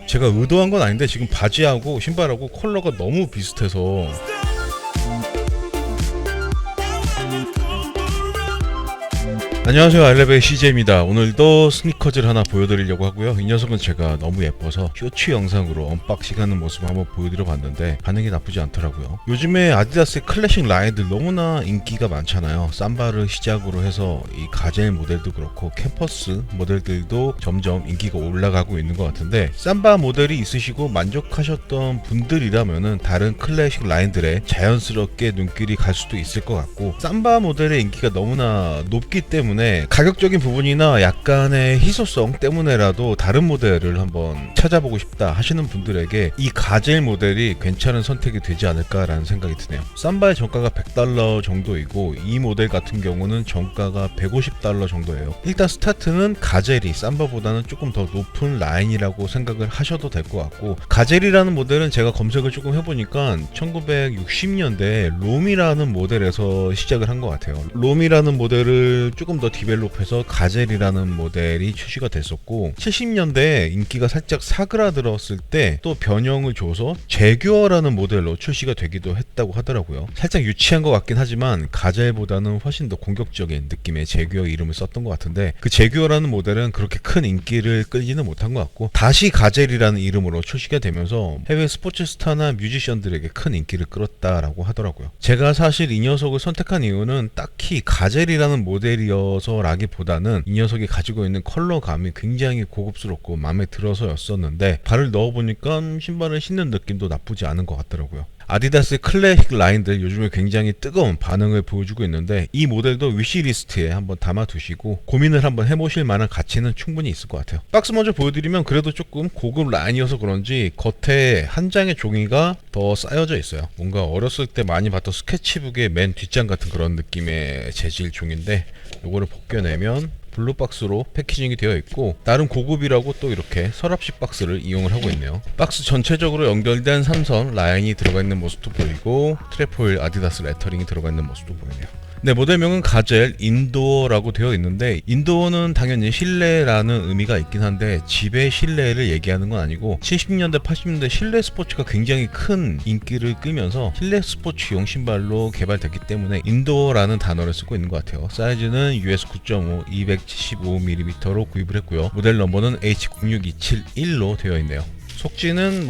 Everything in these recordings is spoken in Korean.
제가 의도한 건 아닌데 지금 바지하고 신발하고 컬러가 너무 비슷해서. 안녕하세요, 알레베의 CJ입니다. 오늘도 스니커즈를 하나 보여드리려고 하고요. 이 녀석은 제가 너무 예뻐서 쇼츠 영상으로 언박싱하는 모습 한번 보여드려 봤는데 반응이 나쁘지 않더라고요. 요즘에 아디다스의 클래식 라인들 너무나 인기가 많잖아요. 삼바를 시작으로 해서 이 가젤 모델도 그렇고 캠퍼스 모델들도 점점 인기가 올라가고 있는 것 같은데, 삼바 모델이 있으시고 만족하셨던 분들이라면은 다른 클래식 라인들에 자연스럽게 눈길이 갈 수도 있을 것 같고, 삼바 모델의 인기가 너무나 높기 때문에 가격적인 부분이나 약간의 희소성 때문에라도 다른 모델을 한번 찾아보고 싶다 하시는 분들에게 이 가젤 모델이 괜찮은 선택이 되지 않을까라는 생각이 드네요. 삼바의 정가가 $100 정도이고 이 모델 같은 경우는 정가가 $150 정도예요. 일단 스타트는 가젤이 삼바보다는 조금 더 높은 라인이라고 생각을 하셔도 될 것 같고, 가젤이라는 모델은 제가 검색을 조금 해보니까 1960년대 롬이라는 모델에서 시작을 한 것 같아요. 롬이라는 모델을 조금 더 디벨롭해서 가젤이라는 모델이 출시가 됐었고, 70년대에 인기가 살짝 사그라들었을 때 또 변형을 줘서 제규어라는 모델로 출시가 되기도 했다고 하더라고요. 살짝 유치한 것 같긴 하지만 가젤보다는 훨씬 더 공격적인 느낌의 제규어 이름을 썼던 것 같은데, 그 제규어라는 모델은 그렇게 큰 인기를 끌지는 못한 것 같고 다시 가젤이라는 이름으로 출시가 되면서 해외 스포츠 스타나 뮤지션들에게 큰 인기를 끌었다라고 하더라고요. 제가 사실 이 녀석을 선택한 이유는 딱히 가젤이라는 모델이어서라기보다는 이 녀석이 가지고 있는 컬러감이 굉장히 고급스럽고 마음에 들어서였었는데, 발을 넣어보니까 신발을 신는 느낌도 나쁘지 않은 것 같더라고요. 아디다스의 클래식 라인들 요즘에 굉장히 뜨거운 반응을 보여주고 있는데, 이 모델도 위시리스트에 한번 담아두시고 고민을 한번 해보실 만한 가치는 충분히 있을 것 같아요. 박스 먼저 보여드리면 그래도 조금 고급 라인이어서 그런지 겉에 한 장의 종이가 더 쌓여져 있어요. 뭔가 어렸을 때 많이 봤던 스케치북의 맨 뒷장 같은 그런 느낌의 재질 종인데, 요거를 벗겨내면 블루 박스로 패키징이 되어 있고 나름 고급이라고 또 이렇게 서랍식 박스를 이용을 하고 있네요. 박스 전체적으로 연결된 삼선 라인이 들어가 있는 모습도 보이고 트레포일 아디다스 레터링이 들어가 있는 모습도 보이네요. 네, 모델명은 가젤 인도어라고 되어 있는데, 인도어는 당연히 실내라는 의미가 있긴 한데 집의 실내를 얘기하는 건 아니고 70년대 80년대 실내 스포츠가 굉장히 큰 인기를 끌면서 실내 스포츠용 신발로 개발됐기 때문에 인도어라는 단어를 쓰고 있는 것 같아요. 사이즈는 US 9.5 275mm로 구입을 했고요. 모델 넘버는 H06271로 되어 있네요. 속지는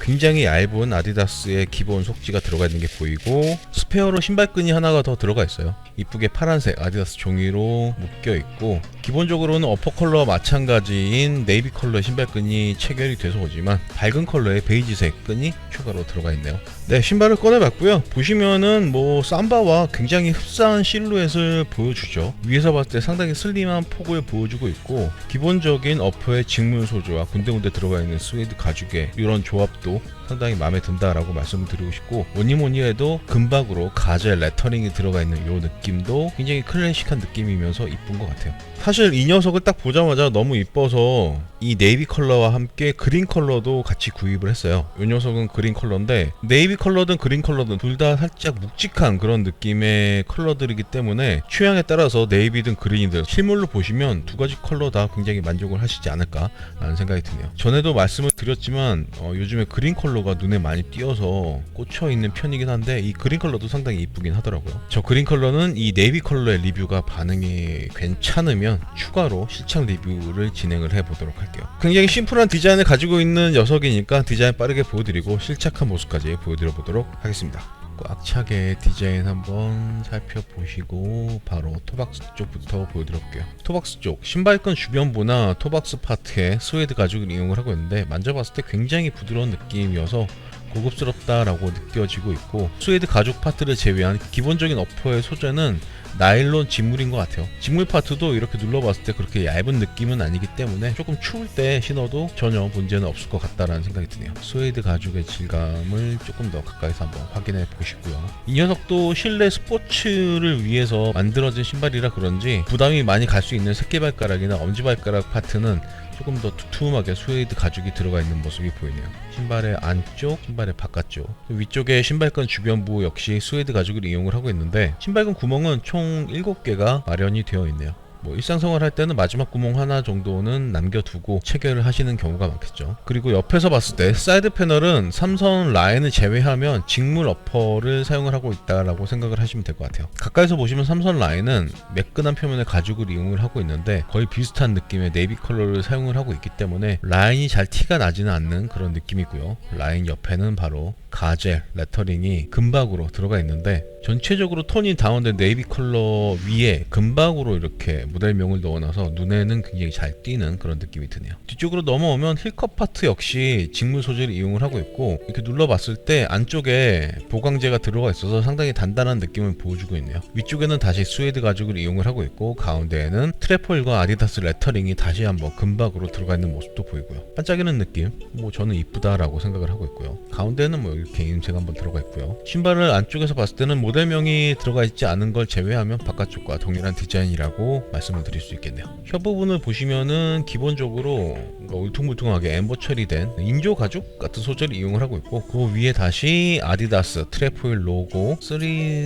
굉장히 얇은 아디다스의 기본 속지가 들어가 있는 게 보이고, 스페어로 신발끈이 하나가 더 들어가 있어요. 이쁘게 파란색 아디다스 종이로 묶여 있고, 기본적으로는 어퍼 컬러와 마찬가지인 네이비 컬러의 신발끈이 체결이 돼서 오지만 밝은 컬러의 베이지색 끈이 추가로 들어가 있네요. 네, 신발을 꺼내봤고요. 보시면은 삼바와 굉장히 흡사한 실루엣을 보여주죠. 위에서 봤을 때 상당히 슬림한 폭을 보여주고 있고, 기본적인 어퍼의 직물 소재와 군데군데 들어가 있는 스웨이드 가죽의 이런 조합도 상당히 마음에 든다라고 말씀을 드리고 싶고, 뭐니뭐니 해도 금박으로 가젤 레터링이 들어가 있는 이 느낌도 굉장히 클래식한 느낌이면서 이쁜 것 같아요. 사실 이 녀석을 딱 보자마자 너무 이뻐서 이 네이비 컬러와 함께 그린 컬러도 같이 구입을 했어요. 이 녀석은 그린 컬러인데 네이비 컬러든 그린 컬러든 둘 다 살짝 묵직한 그런 느낌의 컬러들이기 때문에 취향에 따라서 네이비든 그린이든 실물로 보시면 두 가지 컬러 다 굉장히 만족을 하시지 않을까 라는 생각이 드네요. 전에도 말씀을 드렸지만 요즘에 그린 컬러가 눈에 많이 띄어서 꽂혀있는 편이긴 한데, 이 그린 컬러도 상당히 이쁘긴 하더라고요. 저 그린 컬러는 이 네이비 컬러의 리뷰가 반응이 괜찮으면 추가로 실착 리뷰를 진행을 해보도록 할게요. 굉장히 심플한 디자인을 가지고 있는 녀석이니까 디자인 빠르게 보여드리고 실착한 모습까지 보여드려 보도록 하겠습니다. 꽉 차게 디자인 한번 살펴보시고 바로 토박스 쪽부터 보여드려 볼게요. 토박스 쪽 신발끈 주변부나 토박스 파트에 스웨이드 가죽을 이용을 하고 있는데, 만져봤을 때 굉장히 부드러운 느낌이어서 고급스럽다라고 느껴지고 있고, 스웨이드 가죽 파트를 제외한 기본적인 어퍼의 소재는 나일론 직물인 것 같아요. 직물 파트도 이렇게 눌러봤을 때 그렇게 얇은 느낌은 아니기 때문에 조금 추울 때 신어도 전혀 문제는 없을 것 같다라는 생각이 드네요. 스웨이드 가죽의 질감을 조금 더 가까이서 한번 확인해 보시고요. 이 녀석도 실내 스포츠를 위해서 만들어진 신발이라 그런지 부담이 많이 갈 수 있는 새끼발가락이나 엄지발가락 파트는 조금 더 두툼하게 스웨이드 가죽이 들어가 있는 모습이 보이네요. 신발의 안쪽, 신발의 바깥쪽, 위쪽에 신발끈 주변부 역시 스웨이드 가죽을 이용을 하고 있는데, 신발끈 구멍은 총 7개가 마련이 되어 있네요. 뭐 일상생활 할 때는 마지막 구멍 하나 정도는 남겨두고 체결을 하시는 경우가 많겠죠. 그리고 옆에서 봤을 때 사이드 패널은 삼선 라인을 제외하면 직물 어퍼를 사용을 하고 있다라고 생각을 하시면 될 것 같아요. 가까이서 보시면 삼선 라인은 매끈한 표면의 가죽을 이용을 하고 있는데 거의 비슷한 느낌의 네이비 컬러를 사용을 하고 있기 때문에 라인이 잘 티가 나지는 않는 그런 느낌이고요. 라인 옆에는 바로 가젤 레터링이 금박으로 들어가 있는데 전체적으로 톤이 다운된 네이비 컬러 위에 금박으로 이렇게 모델명을 넣어놔서 눈에는 굉장히 잘 띄는 그런 느낌이 드네요. 뒤쪽으로 넘어오면 힐컵 파트 역시 직물 소재를 이용을 하고 있고 이렇게 눌러봤을 때 안쪽에 보강재가 들어가 있어서 상당히 단단한 느낌을 보여주고 있네요. 위쪽에는 다시 스웨이드 가죽을 이용을 하고 있고 가운데에는 트래포일과 아디다스 레터링이 다시 한번 금박으로 들어가 있는 모습도 보이고요. 반짝이는 느낌, 뭐 저는 이쁘다라고 생각을 하고 있고요. 가운데는 뭐 이렇게 임색 한번 들어가 있고요. 신발을 안쪽에서 봤을 때는 모델명이 들어가 있지 않은 걸 제외하면 바깥쪽과 동일한 디자인이라고 말씀을 드릴 수 있겠네요. 혀 부분을 보시면은 기본적으로 울퉁불퉁하게 엠버 처리된 인조 가죽 같은 소재를 이용을 하고 있고 그 위에 다시 아디다스 트래포일 로고 3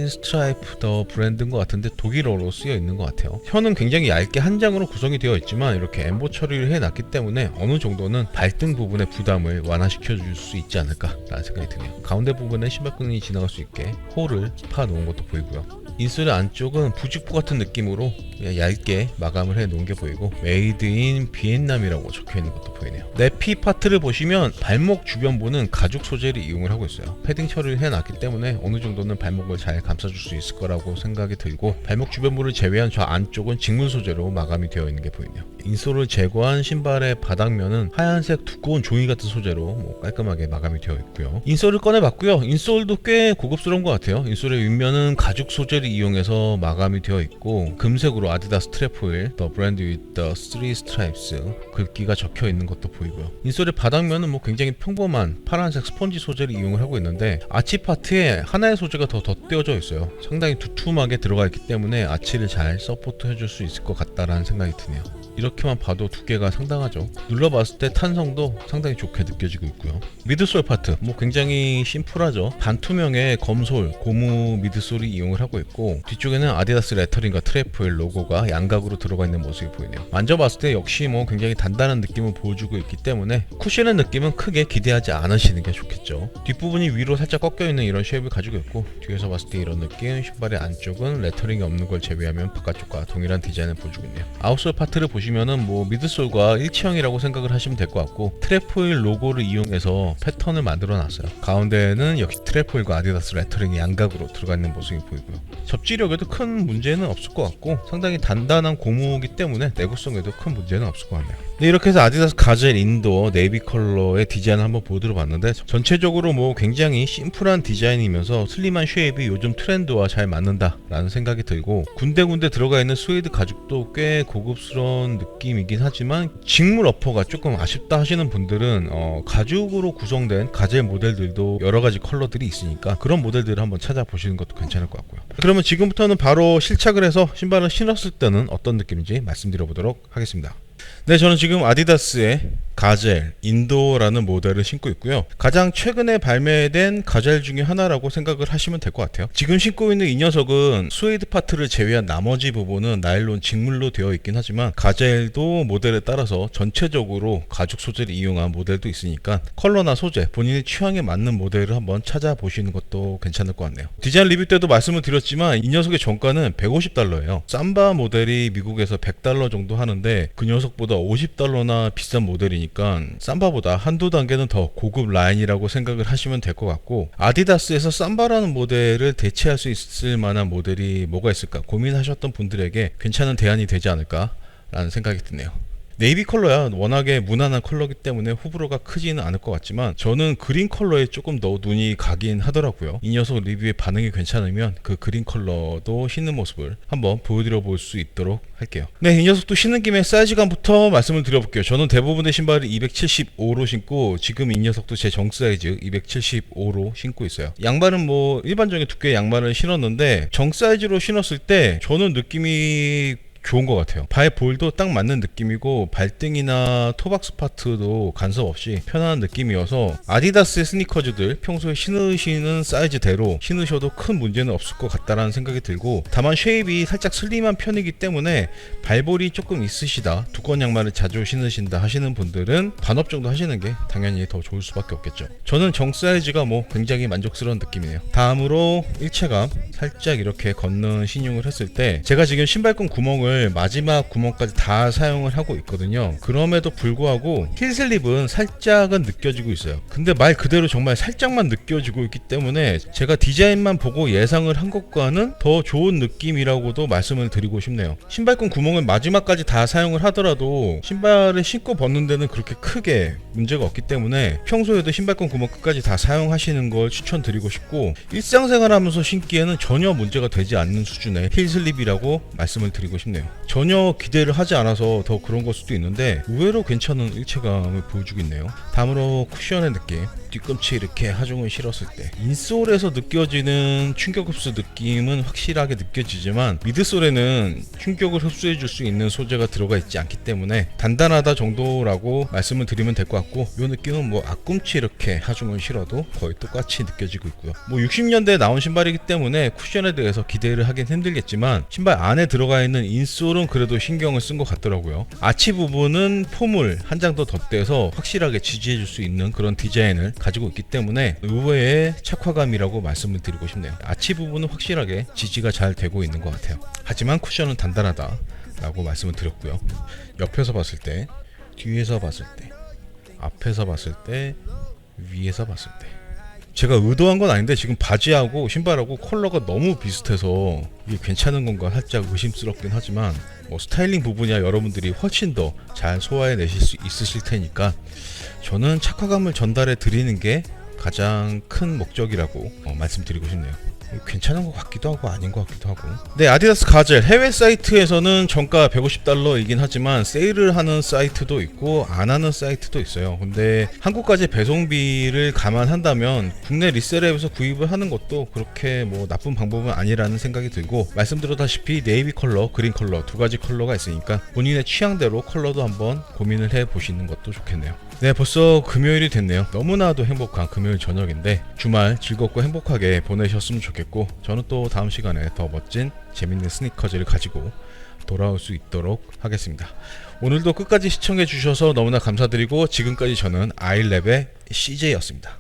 스트라이프 더 브랜드인 것 같은데 독일어로 쓰여 있는 것 같아요. 혀는 굉장히 얇게 한 장으로 구성이 되어 있지만 이렇게 엠버 처리를 해놨기 때문에 어느 정도는 발등 부분의 부담을 완화시켜 줄 수 있지 않을까라는 생각이 드네요. 가운데 부분에 신발끈이 지나갈 수 있게 홀을 파 놓은 것도 보이고요. 인솔의 안쪽은 부직포 같은 느낌으로 얇게 마감을 해 놓은 게 보이고 메이드 인 비엔남이라고 적혀 있는 것도 보이네요. 내피 파트를 보시면 발목 주변부는 가죽 소재를 이용을 하고 있어요. 패딩 처리를 해놨기 때문에 어느 정도는 발목을 잘 감싸줄 수 있을 거라고 생각이 들고 발목 주변부를 제외한 저 안쪽은 직물 소재로 마감이 되어 있는 게 보이네요. 인솔을 제거한 신발의 바닥면은 하얀색 두꺼운 종이 같은 소재로 뭐 깔끔하게 마감이 되어 있고요. 인솔을 꺼내봤고요. 인솔도 꽤 고급스러운 것 같아요. 인솔의 윗면은 가죽 소재를 이용해서 마감이 되어 있고 금색으로 아디다스 트래포일 The Brand with the Three Stripes 글귀가 적혀 있는 것도 보이고요. 인솔의 바닥면은 뭐 굉장히 평범한 파란색 스펀지 소재를 이용을 하고 있는데 아치 파트에 하나의 소재가 더 덧대어져 있어요. 상당히 두툼하게 들어가 있기 때문에 아치를 잘 서포트 해줄 수 있을 것 같다라는 생각이 드네요. 이렇게만 봐도 두께가 상당하죠. 눌러봤을 때 탄성도 상당히 좋게 느껴지고 있고요. 미드솔 파트 뭐 굉장히 심플하죠. 반투명의 검솔 고무 미드솔이 이용을 하고 있고 뒤쪽에는 아디다스 레터링과 트래포일 로고가 양각으로 들어가 있는 모습이 보이네요. 만져봤을 때 역시 뭐 굉장히 단단한 느낌을 보여주고 있기 때문에 쿠션의 느낌은 크게 기대하지 않으시는 게 좋겠죠. 뒷부분이 위로 살짝 꺾여있는 이런 쉐입을 가지고 있고 뒤에서 봤을 때 이런 느낌, 신발의 안쪽은 레터링이 없는 걸 제외하면 바깥쪽과 동일한 디자인을 보여주고 있네요. 아웃솔 파트를 보시면은 뭐 미드솔과 일치형이라고 생각을 하시면 될 것 같고 트래포일 로고를 이용해서 패턴을 만들어 놨어요. 가운데에는 역시 트래포일과 아디다스 레터링이 양각으로 들어가 있는 모습이 보이고요. 접지력에도 큰 문제는 없을 것 같고 상당히 단단한 고무이기 때문에 내구성에도 큰 문제는 없을 것 같네요. 네, 이렇게 해서 아디다스 가젤 인도어 네이비 컬러의 디자인을 한번 보여드려 봤는데 전체적으로 뭐 굉장히 심플한 디자인이면서 슬림한 쉐입이 요즘 트렌드와 잘 맞는다 라는 생각이 들고 군데군데 들어가 있는 스웨이드 가죽도 꽤 고급스러운 느낌이긴 하지만 직물 어퍼가 조금 아쉽다 하시는 분들은 가죽으로 구성된 가젤 모델들도 여러가지 컬러들이 있으니까 그런 모델들을 한번 찾아보시는 것도 괜찮을 것 같고요. 그러면 지금부터는 바로 실착을 해서 신발을 신었을 때는 어떤 느낌인지 말씀드려 보도록 하겠습니다. 네, 저는 지금 아디다스의 가젤 인도라는 모델을 신고 있고요. 가장 최근에 발매된 가젤 중에 하나라고 생각을 하시면 될 것 같아요. 지금 신고 있는 이 녀석은 스웨이드 파트를 제외한 나머지 부분은 나일론 직물로 되어 있긴 하지만 가젤도 모델에 따라서 전체적으로 가죽 소재를 이용한 모델도 있으니까 컬러나 소재 본인의 취향에 맞는 모델을 한번 찾아보시는 것도 괜찮을 것 같네요. 디자인 리뷰 때도 말씀을 드렸지만 이 녀석의 정가는 $150예요. 삼바 모델이 미국에서 $100 정도 하는데 그 녀석보다 $50나 비싼 모델이니까 삼바보다 한두 단계는 더 고급 라인이라고 생각을 하시면 될 것 같고 아디다스에서 삼바라는 모델을 대체할 수 있을 만한 모델이 뭐가 있을까 고민하셨던 분들에게 괜찮은 대안이 되지 않을까 라는 생각이 드네요. 네이비 컬러야 워낙에 무난한 컬러기 때문에 호불호가 크지는 않을 것 같지만 저는 그린 컬러에 조금 더 눈이 가긴 하더라고요. 이 녀석 리뷰의 반응이 괜찮으면 그 그린 컬러도 신는 모습을 한번 보여드려 볼 수 있도록 할게요. 네, 이 녀석도 신는 김에 사이즈감부터 말씀을 드려볼게요. 저는 대부분의 신발을 275로 신고 지금 이 녀석도 제 정 사이즈 275로 신고 있어요. 양말은 뭐 일반적인 두께의 양말을 신었는데 정 사이즈로 신었을 때 저는 느낌이 좋은 것 같아요. 발볼도 딱 맞는 느낌이고 발등이나 토박스 파트도 간섭 없이 편안한 느낌이어서 아디다스의 스니커즈들 평소에 신으시는 사이즈대로 신으셔도 큰 문제는 없을 것 같다라는 생각이 들고, 다만 쉐입이 살짝 슬림한 편이기 때문에 발볼이 조금 있으시다, 두꺼운 양말을 자주 신으신다 하시는 분들은 반업 정도 하시는 게 당연히 더 좋을 수밖에 없겠죠. 저는 정 사이즈가 굉장히 만족스러운 느낌이네요. 다음으로 일체감 살짝 이렇게 걷는 신용을 했을 때, 제가 지금 신발끈 구멍을 마지막 구멍까지 다 사용을 하고 있거든요. 그럼에도 불구하고 힐 슬립은 살짝은 느껴지고 있어요. 근데 말 그대로 정말 살짝만 느껴지고 있기 때문에 제가 디자인만 보고 예상을 한 것과는 더 좋은 느낌이라고도 말씀을 드리고 싶네요. 신발끈 구멍을 마지막까지 다 사용을 하더라도 신발을 신고 벗는 데는 그렇게 크게 문제가 없기 때문에 평소에도 신발끈 구멍 끝까지 다 사용하시는 걸 추천드리고 싶고, 일상생활 하면서 신기에는 전혀 문제가 되지 않는 수준의 힐 슬립이라고 말씀을 드리고 싶네요. 전혀 기대를 하지 않아서 더 그런 걸 수도 있는데 의외로 괜찮은 일체감을 보여주고 있네요. 다음으로 쿠션의 느낌, 뒤꿈치 이렇게 하중을 실었을 때 인솔에서 느껴지는 충격 흡수 느낌은 확실하게 느껴지지만 미드솔에는 충격을 흡수해 줄 수 있는 소재가 들어가 있지 않기 때문에 단단하다 정도라고 말씀을 드리면 될 것 같고, 이 느낌은 앞꿈치 이렇게 하중을 실어도 거의 똑같이 느껴지고 있고요. 60년대에 나온 신발이기 때문에 쿠션에 대해서 기대를 하긴 힘들겠지만 신발 안에 들어가 있는 인솔은 그래도 신경을 쓴 것 같더라고요. 아치 부분은 폼을 한 장 더 덧대서 확실하게 지지해 줄 수 있는 그런 디자인을 가지고 있기 때문에 의외의 착화감이라고 말씀을 드리고 싶네요. 아치 부분은 확실하게 지지가 잘 되고 있는 것 같아요. 하지만 쿠션은 단단하다 라고 말씀을 드렸고요. 옆에서 봤을 때, 뒤에서 봤을 때, 앞에서 봤을 때, 위에서 봤을 때, 제가 의도한 건 아닌데 지금 바지하고 신발하고 컬러가 너무 비슷해서 이게 괜찮은 건가 살짝 의심스럽긴 하지만 스타일링 부분이야 여러분들이 훨씬 더 잘 소화해 내실 수 있으실 테니까 저는 착화감을 전달해 드리는 게 가장 큰 목적이라고 말씀드리고 싶네요. 괜찮은 것 같기도 하고 아닌 것 같기도 하고. 네, 아디다스 가젤 해외 사이트에서는 정가 $150이긴 하지만 세일을 하는 사이트도 있고 안 하는 사이트도 있어요. 근데 한국까지 배송비를 감안한다면 국내 리셀앱에서 구입을 하는 것도 그렇게 나쁜 방법은 아니라는 생각이 들고, 말씀드렸다시피 네이비 컬러, 그린 컬러 두 가지 컬러가 있으니까 본인의 취향대로 컬러도 한번 고민을 해 보시는 것도 좋겠네요. 네, 벌써 금요일이 됐네요. 너무나도 행복한 금요일 저녁인데 주말 즐겁고 행복하게 보내셨으면 좋겠고, 저는 또 다음 시간에 더 멋진 재밌는 스니커즈를 가지고 돌아올 수 있도록 하겠습니다. 오늘도 끝까지 시청해 주셔서 너무나 감사드리고, 지금까지 저는 아이랩의 CJ였습니다.